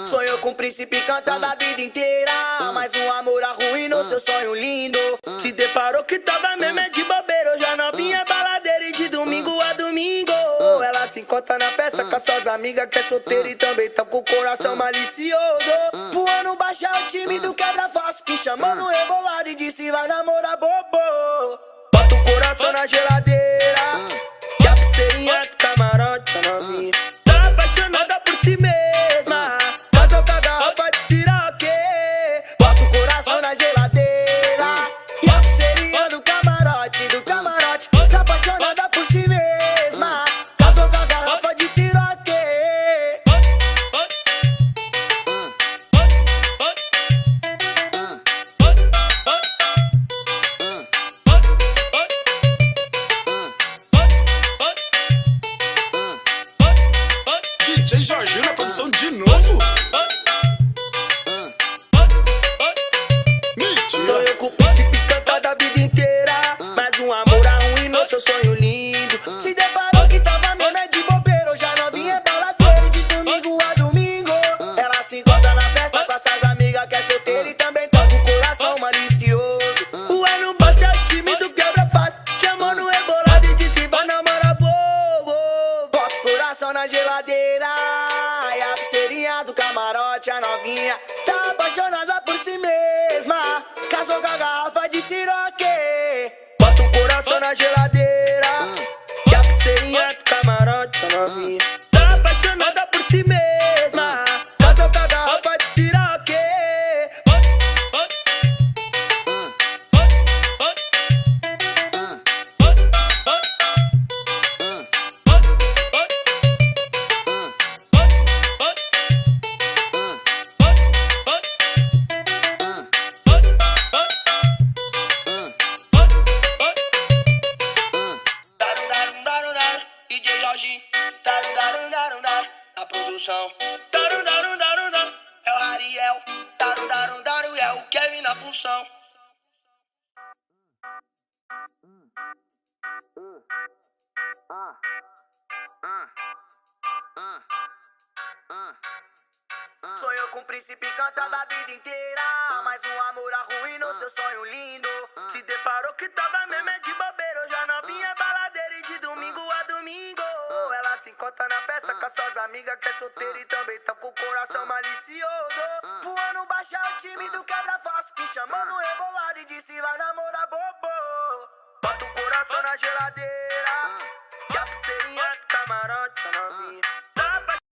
Sonhou com o príncipe cantando a vida inteira, mas um amor arruinou seu sonho lindo. Se deparou que tava mesmo é de bobeira, hoje a novinha baladeira e de domingo a domingo. Ela se encontra na festa com as suas amigas que é solteira e também tá com o coração malicioso. Voando baixo é o time do quebra-falso que chamou no rebolado e disse vai namorar bobo. Bota o coração na geladeira e a pulseirinha do camarote, a novinha tá apaixonada por si mesma. Casou com a garrafa de siroque. Bota o coração na geladeira e a pulseirinha do camarote, tá apaixonada por si mesma. Casou com a garrafa de siroque. DJ Jorginho na produção de novo. Sonhou com o príncipe cantado a vida inteira, mas um amor arruinou seu sonho lindo. Se deparou que tava mesmo é de bobeira, hoje a novinha é baladeira de domingo a domingo. Ela se encontra na festa com as suas amigas que é solteira e também tá com o coração malicioso. O ano baixo é o time do quebra-face, chamou no rebolado e disse vai namorar bobo. Bota o coração na geladeira e a pulseirinha do camarote, a novinha tá apaixonada por si mesma. Casou com a garrafa de siroque. Bota o coração na geladeira e a pulseirinha do camarote, a novinha tá apaixonada por si mesma. Casou com a garrafa de siroque. DJ Jorginho, na produção. É o Ariel, é o Kevin na função. Sonhou com o príncipe cantando a vida inteira, mas um amor arruinou seu sonho lindo. Se deparou que tava mesmo é de bobeira, hoje a novinha é baladeira e de domingo a domingo. Ela se encontra na festa com as suas amigas que é solteira e também tá com o coração malicioso. Voando baixo é o time do quebra-falso que chamou no rebolado e disse vai namorar bobo. Bota o coração na geladeira e a pulseirinha do camarote.